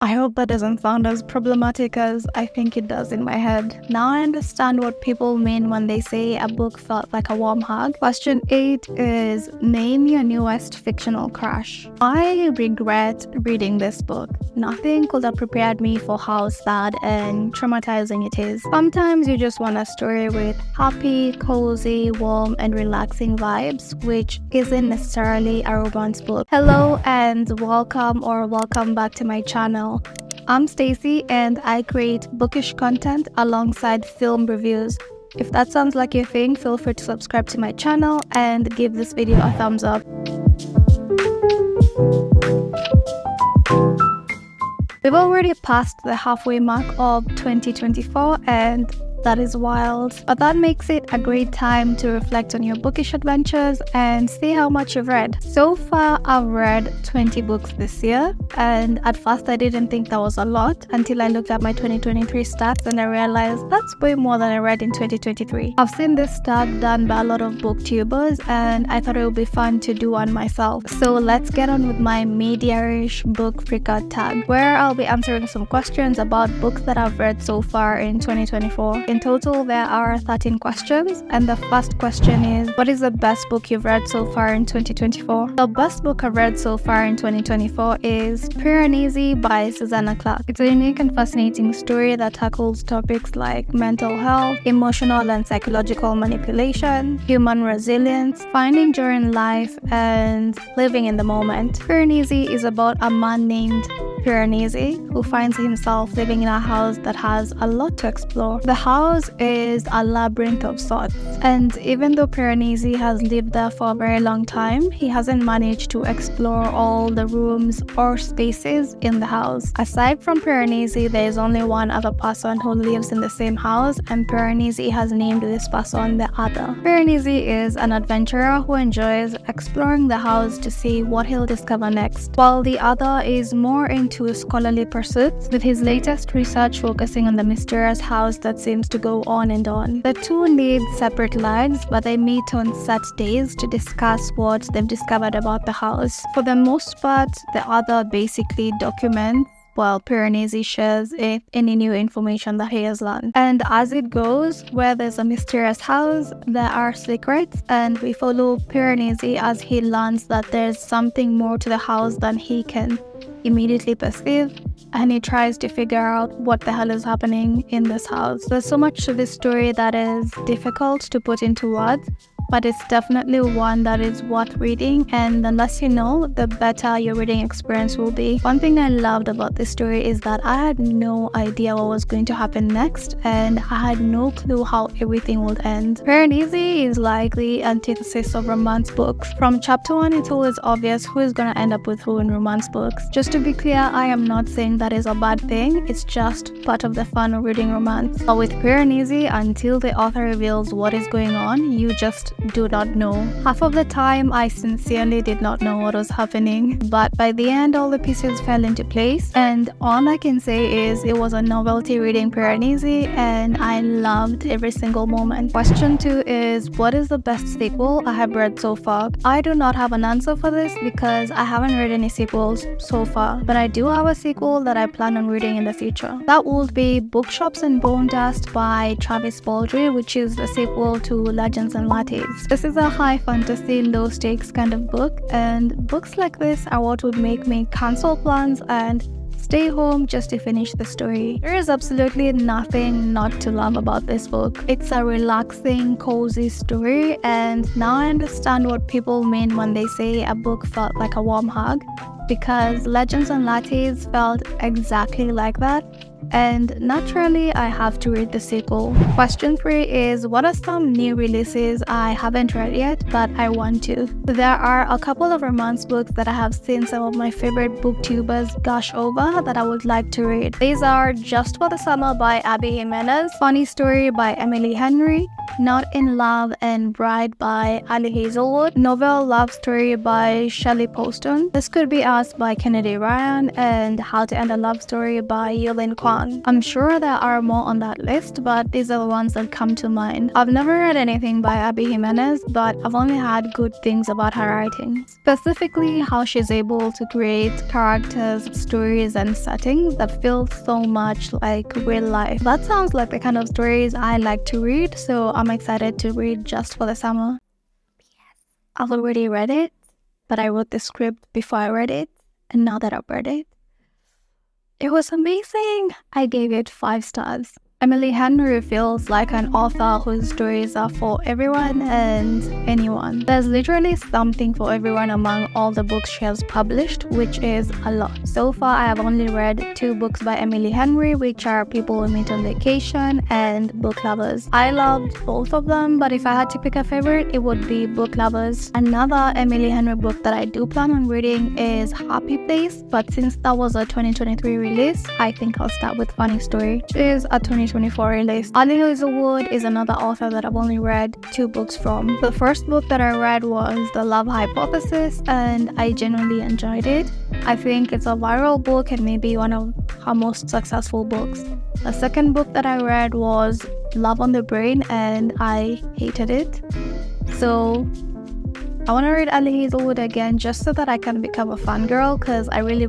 I hope that doesn't sound as problematic as I think it does in my head. Now I understand what people mean when they say a book felt like a warm hug. Question 8 is name your newest fictional crush. I regret reading this book. Nothing could have prepared me for how sad and traumatizing it is. Sometimes you just want a story with happy, cozy, warm, and relaxing vibes, which isn't necessarily a romance book. Hello and welcome back to my channel. I'm Stacy and I create bookish content alongside film reviews. If that sounds like your thing, feel free to subscribe to my channel and give this video a thumbs up. We've already passed the halfway mark of 2024 and that is wild, but that makes it a great time to reflect on your bookish adventures and see how much you've read. So far, I've read 20 books this year, and at first I didn't think that was a lot until I looked at my 2023 stats and I realized that's way more than I read in 2023. I've seen this stat done by a lot of booktubers and I thought it would be fun to do one myself. So let's get on with my media-ish book freakout tag, where I'll be answering some questions about books that I've read so far in 2024. In total, there are 13 questions, and the first question is, what is the best book you've read so far in 2024? The best book I've read so far in 2024 is Piranesi by Susanna Clarke. It's a unique and fascinating story that tackles topics like mental health, emotional and psychological manipulation, human resilience, finding joy in life, and living in the moment. Piranesi is about a man named Piranesi who finds himself living in a house that has a lot to explore. The house is a labyrinth of sorts, and even though Piranesi has lived there for a very long time, he hasn't managed to explore all the rooms or spaces in the house. Aside from Piranesi, there is only one other person who lives in the same house, and Piranesi has named this person the Other. Piranesi is an adventurer who enjoys exploring the house to see what he'll discover next, while the Other is more into scholarly pursuits, with his latest research focusing on the mysterious house that seems to go on and on. The two lead separate lives, but they meet on set days to discuss what they've discovered about the house. For the most part, the Other basically documents while Piranesi shares any new information that he has learned. And as it goes, where there's a mysterious house, there are secrets, and we follow Piranesi as he learns that there's something more to the house than he can immediately perceive, and he tries to figure out what the hell is happening in this house. There's so much to this story that is difficult to put into words, but it's definitely one that is worth reading, and the less you know, the better your reading experience will be. One thing I loved about this story is that I had no idea what was going to happen next, and I had no clue how everything would end. Piranesi is like the antithesis of romance books. From chapter 1, it's always obvious who is gonna end up with who in romance books. Just to be clear, I am not saying that is a bad thing, it's just part of the fun of reading romance. But with Piranesi, until the author reveals what is going on, you just do not know. Half of the time, I sincerely did not know what was happening, but by the end, all the pieces fell into place, and all I can say is it was a novelty reading Piranesi, and I loved every single moment. Question 2 is, what is the best sequel I have read so far? I do not have an answer for this because I haven't read any sequels so far, but I do have a sequel that I plan on reading in the future. That would be Bookshops and Bonedust by Baldree, which is the sequel to Legends and Lattes. This is a high fantasy, low stakes kind of book, and books like this are what would make me cancel plans and stay home just to finish the story. There is absolutely nothing not to love about this book. It's a relaxing, cozy story, and now I understand what people mean when they say a book felt like a warm hug, because Legends and Lattes felt exactly like that. And naturally, I have to read the sequel. Question 3 is, what are some new releases I haven't read yet, but I want to? There are a couple of romance books that I have seen some of my favorite booktubers gush over that I would like to read. These are Just for the Summer by Ali Jimenez, Funny Story by Emily Henry, Not in Love and Bride by Ali Hazelwood, Novel Love Story by Shelley Poston, This Could Be Us by Kennedy Ryan, and How to End a Love Story by Yulin Kuang. Kuang. I'm sure there are more on that list, but these are the ones that come to mind. I've never read anything by Ali Jimenez, but I've only had good things about her writing. Specifically, how she's able to create characters, stories, and settings that feel so much like real life. That sounds like the kind of stories I like to read, so I'm excited to read just for the summer. I've already read it, but I wrote the script before I read it, and now that I've read it, it was amazing. I gave it 5 stars. Emily Henry feels like an author whose stories are for everyone and anyone. There's literally something for everyone among all the books she has published, which is a lot. So far, I have only read 2 books by Emily Henry, which are People We Meet on Vacation and Book Lovers. I loved both of them, but if I had to pick a favorite, it would be Book Lovers. Another Emily Henry book that I do plan on reading is Happy Place, but since that was a 2023 release, I think I'll start with Funny Story, which is a 2024 release. Ali Hazelwood is another author that I've only read 2 books from. The first book that I read was The Love Hypothesis, and I genuinely enjoyed it. I think it's a viral book and maybe one of her most successful books. The second book that I read was Love on the Brain, and I hated it. So I want to read Ali Hazelwood again just so that I can become a fangirl, because I really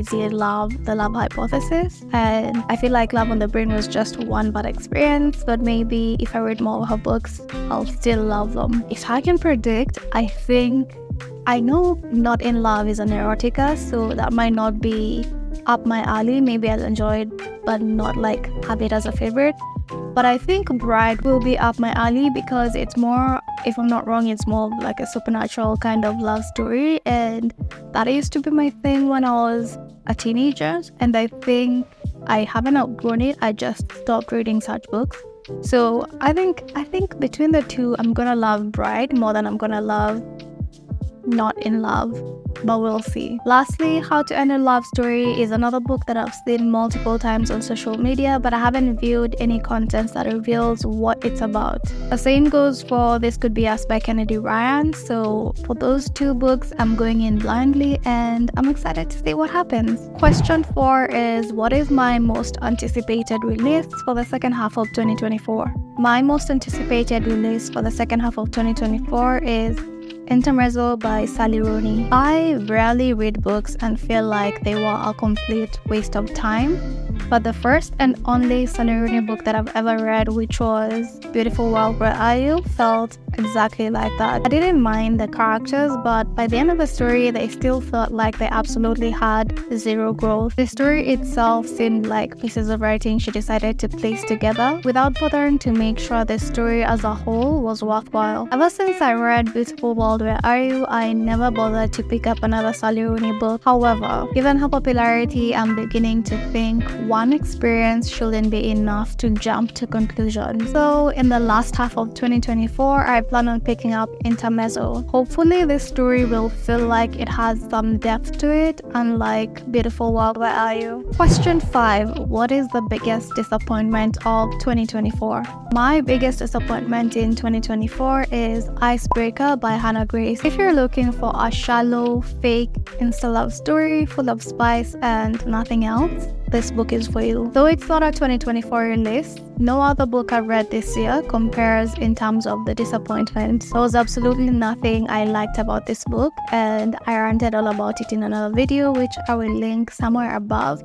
did love The Love Hypothesis, and I feel like Love on the Brain was just one bad experience, but maybe if I read more of her books, I'll still love them. If I can predict, I know Not in Love is an erotica, so that might not be up my alley. Maybe I'll enjoy it, but not like have it as a favorite. But I think Bride will be up my alley because it's more, if I'm not wrong, it's more like a supernatural kind of love story, and that used to be my thing when I was a teenager, and I think I haven't outgrown it. I just stopped reading such books. So I think between the two, I'm gonna love Bride more than I'm gonna love Not in Love, but we'll see. Lastly, How to End a Love Story is another book that I've seen multiple times on social media, but I haven't viewed any content that reveals what it's about. The same goes for This Could Be Us by Kennedy Ryan, so for those 2 books, I'm going in blindly and I'm excited to see what happens. Question 4 is, what is my most anticipated release for the second half of 2024? My most anticipated release for the second half of 2024 is Intermezzo by Sally Rooney. I rarely read books and feel like they were a complete waste of time, but the first and only Sally Rooney book that I've ever read, which was Beautiful World Where Are You, felt exactly like that. I didn't mind the characters, but by the end of the story, they still felt like they absolutely had 0 growth. The story itself seemed like pieces of writing she decided to place together without bothering to make sure the story as a whole was worthwhile. Ever since I read Beautiful World Where Are You, I never bothered to pick up another Sally Rooney book. However, given her popularity, I'm beginning to think one experience shouldn't be enough to jump to conclusions. So in the last half of 2024, I plan on picking up Intermezzo. Hopefully this story will feel like it has some depth to it, unlike Beautiful World Where Are You? Question 5. What is the biggest disappointment of 2024? My biggest disappointment in 2024 is Icebreaker by Hannah Grace. If you're looking for a shallow, fake, insta-love story full of spice and nothing else, this book is for you. Though it's not a 2024 release, no other book I've read this year compares in terms of the disappointment. There was absolutely nothing I liked about this book, and I ranted all about it in another video, which I will link somewhere above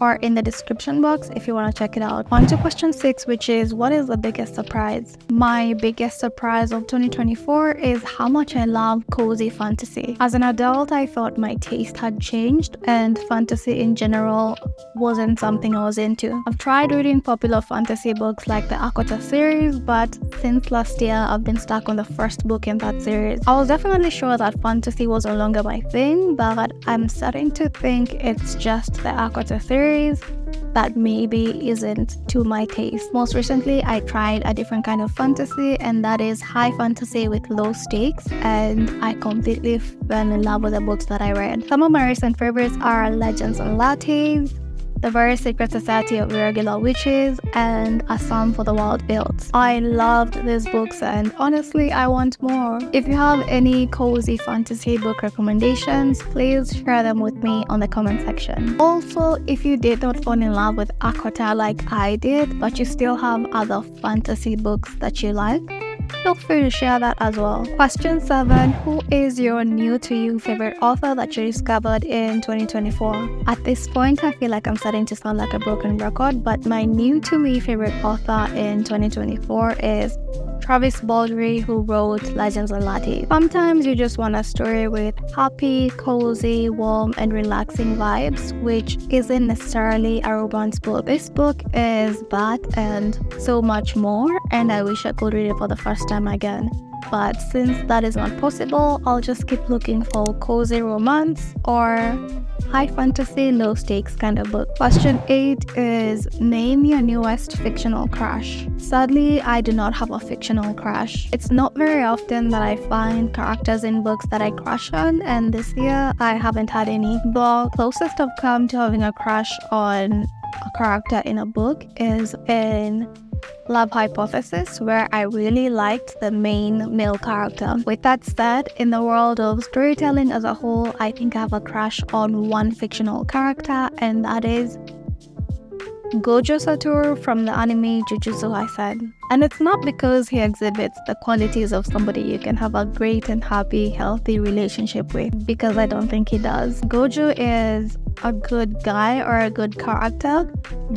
or in the description box if you want to check it out. On to question 6, which is, what is the biggest surprise? My biggest surprise of 2024 is how much I love cozy fantasy. As an adult, I thought my taste had changed and fantasy in general wasn't something I was into. I've tried reading popular fantasy books like the Akota series, but since last year I've been stuck on the first book in that series. I was definitely sure that fantasy was no longer my thing, but I'm starting to think it's just the Akota series that maybe isn't to my taste. Most recently, I tried a different kind of fantasy, and that is high fantasy with low stakes, and I completely fell in love with the books that I read. Some of my recent favorites are Legends and Lattes, The Very Secret Society of Irregular Witches, and A Psalm for the Wild-Built. I loved these books and honestly I want more. If you have any cozy fantasy book recommendations, please share them with me on the comment section. Also, if you did not fall in love with ACOTAR like I did, but you still have other fantasy books that you like, feel free to share that as well. Question 7. Who is your new to you favorite author that you discovered in 2024? At this point, I feel like I'm starting to sound like a broken record, but my new to me favorite author in 2024 is Travis Baldree, who wrote Legends and Lattes. Sometimes you just want a story with happy, cozy, warm, and relaxing vibes, which isn't necessarily a romance book. This book is that and so much more, and I wish I could read it for the first time again. But since that is not possible, I'll just keep looking for cozy romance or high fantasy, low stakes kind of book. Question 8 is name your newest fictional crush. Sadly, I do not have a fictional crush. It's not very often that I find characters in books that I crush on, and this year I haven't had any. The closest I've come to having a crush on a character in a book is in Love Hypothesis, where I really liked the main male character. With that said, in the world of storytelling as a whole, I think I have a crush on one fictional character, and that is Gojo Satoru from the anime Jujutsu Kaisen. And it's not because he exhibits the qualities of somebody you can have a great and happy, healthy relationship with, because I don't think he does. Gojo is a good guy or a good character,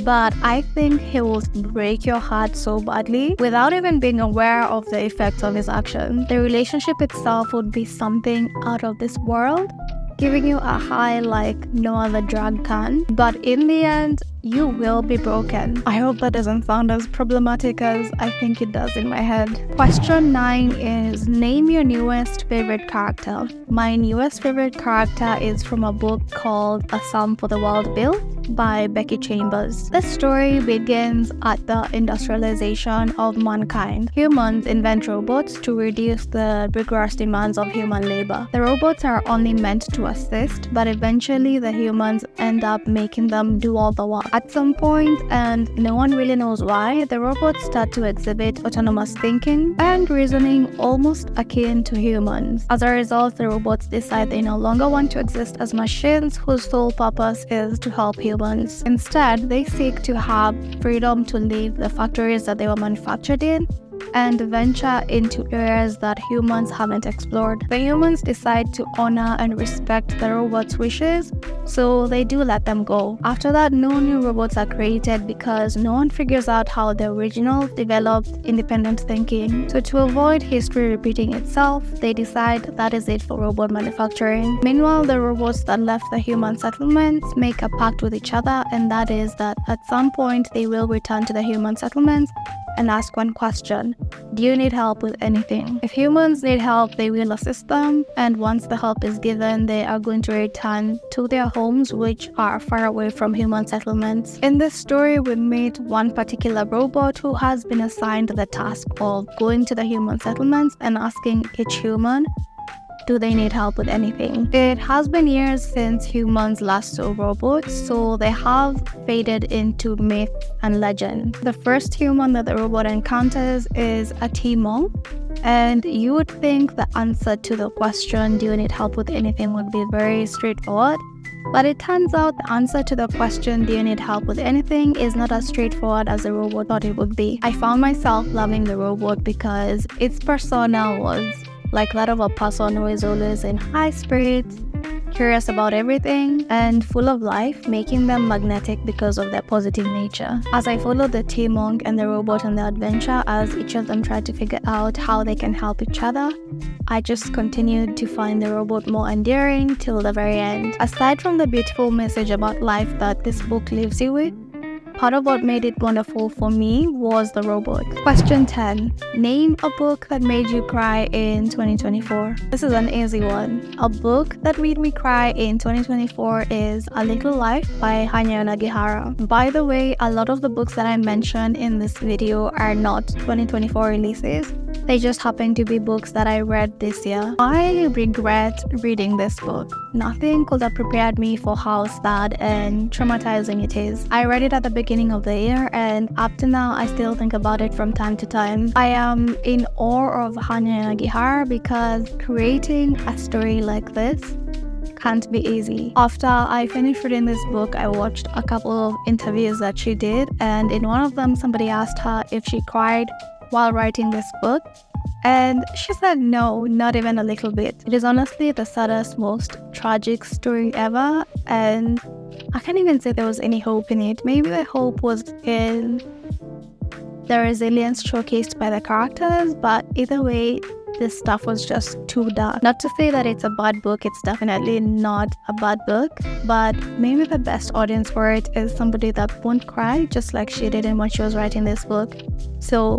but I think he will break your heart so badly without even being aware of the effects of his actions. The relationship itself would be something out of this world, giving you a high like no other drug can, but in the end, you will be broken. I hope that doesn't sound as problematic as I think it does in my head. Question 9 is name your newest favorite character. My newest favorite character is from a book called A Psalm for the Wild-Built by Becky Chambers. The story begins at the industrialization of mankind. Humans invent robots to reduce the rigorous demands of human labor. The robots are only meant to assist, but eventually the humans end up making them do all the work. At some point, and no one really knows why, the robots start to exhibit autonomous thinking and reasoning almost akin to humans. As a result, the robots decide they no longer want to exist as machines whose sole purpose is to help humans. Instead, they seek to have freedom to leave the factories that they were manufactured in and venture into areas that humans haven't explored. The humans decide to honor and respect the robots' wishes, so they do let them go. After that, no new robots are created because no one figures out how the original developed independent thinking. So to avoid history repeating itself, they decide that is it for robot manufacturing. Meanwhile, the robots that left the human settlements make a pact with each other, and that is that at some point they will return to the human settlements and ask one question: do you need help with anything? If humans need help, they will assist them, and once the help is given, they are going to return to their homes, which are far away from human settlements. In this story, we meet one particular robot who has been assigned the task of going to the human settlements and asking each human, do they need help with anything? It has been years since humans last saw robots, so they have faded into myth and legend. The first human that the robot encounters is a tea monk, and you would think the answer to the question, do you need help with anything, would be very straightforward. But it turns out the answer to the question, do you need help with anything, is not as straightforward as the robot thought it would be. I found myself loving the robot because its persona was like that of a person who is always in high spirits, curious about everything, and full of life, making them magnetic because of their positive nature. As I followed the tea monk and the robot on their adventure, as each of them tried to figure out how they can help each other, I just continued to find the robot more endearing till the very end. Aside from the beautiful message about life that this book leaves you with, part of what made it wonderful for me was the robot. Question 10. Name a book that made you cry in 2024. This is an easy one. A book that made me cry in 2024 is A Little Life by Hanya Nagihara. By the way, a lot of the books that I mentioned in this video are not 2024 releases. They just happen to be books that I read this year. I regret reading this book. Nothing could have prepared me for how sad and traumatizing it is. I read it at the beginning of the year, and up to now I still think about it from time to time. I am in awe of Hanya Nagihara because creating a story like this can't be easy. After I finished reading this book, I watched a couple of interviews that she did, and in one of them somebody asked her if she cried while writing this book, and she said no, not even a little bit. It is honestly the saddest, most tragic story ever, and I can't even say there was any hope in it. Maybe the hope was in the resilience showcased by the characters, but either way, this stuff was just too dark. Not to say that it's a bad book, it's definitely not a bad book, but maybe the best audience for it is somebody that won't cry just like she did when she was writing this book. So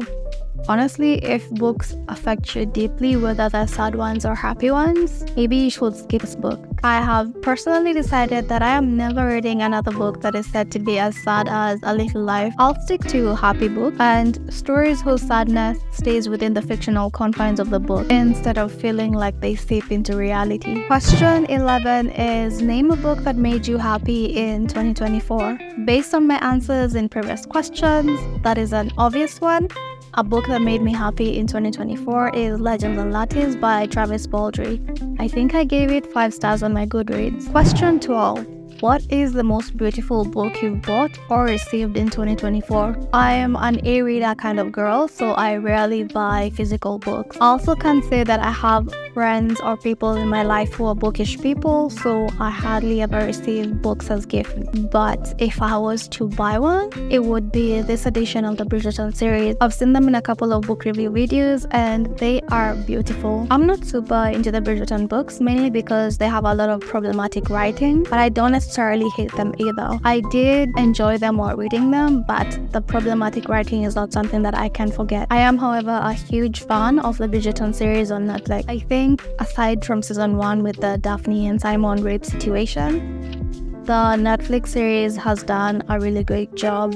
honestly, if books affect you deeply, whether they're sad ones or happy ones, maybe you should skip this book. I have personally decided that I am never reading another book that is said to be as sad as A Little Life. I'll stick to happy books and stories whose sadness stays within the fictional confines of the book instead of feeling like they seep into reality. Question 11 is, name a book that made you happy in 2024. Based on my answers in previous questions, that is an obvious one. A book that made me happy in 2024 is Legends and Lattes by Travis Baldree. I think I gave it 5 stars on my Goodreads. Question 12. What is the most beautiful book you've bought or received in 2024? I am an e-reader kind of girl, so I rarely buy physical books. I also can say that I have friends or people in my life who are bookish people, so I hardly ever receive books as gifts. But if I was to buy one, it would be this edition of the Bridgerton series. I've seen them in a couple of book review videos and they are beautiful. I'm not super into the Bridgerton books, mainly because they have a lot of problematic writing, but I don't necessarily hate them either. I did enjoy them while reading them, but the problematic writing is not something that I can forget. I am, however, a huge fan of the Bridgerton series on Netflix. I think aside from season 1 with the Daphne and Simon rape situation, the Netflix series has done a really great job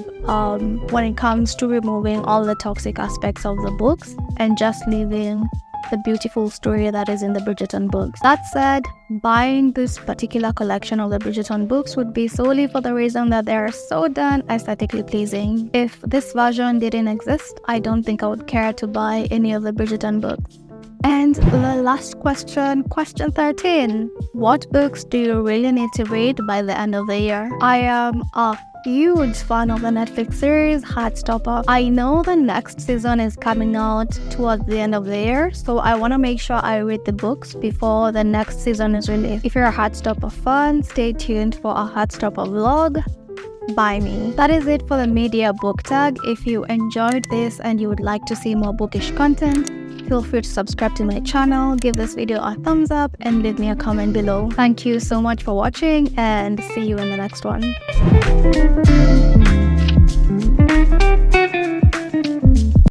when it comes to removing all the toxic aspects of the books and just leaving the beautiful story that is in the Bridgerton books. That said, buying this particular collection of the Bridgerton books would be solely for the reason that they are so darn aesthetically pleasing. If this version didn't exist, I don't think I would care to buy any of the Bridgerton books. And the last question, question 13. What books do you really need to read by the end of the year? I am a huge fan of the Netflix series Heartstopper. I know the next season is coming out towards the end of the year, so I want to make sure I read the books before the next season is released. If you're a Heartstopper fan, stay tuned for a Heartstopper vlog by me. That is it for the media book tag. If you enjoyed this and you would like to see more bookish content, feel free to subscribe to my channel, give this video a thumbs up, and leave me a comment below. Thank you so much for watching, and see you in the next one.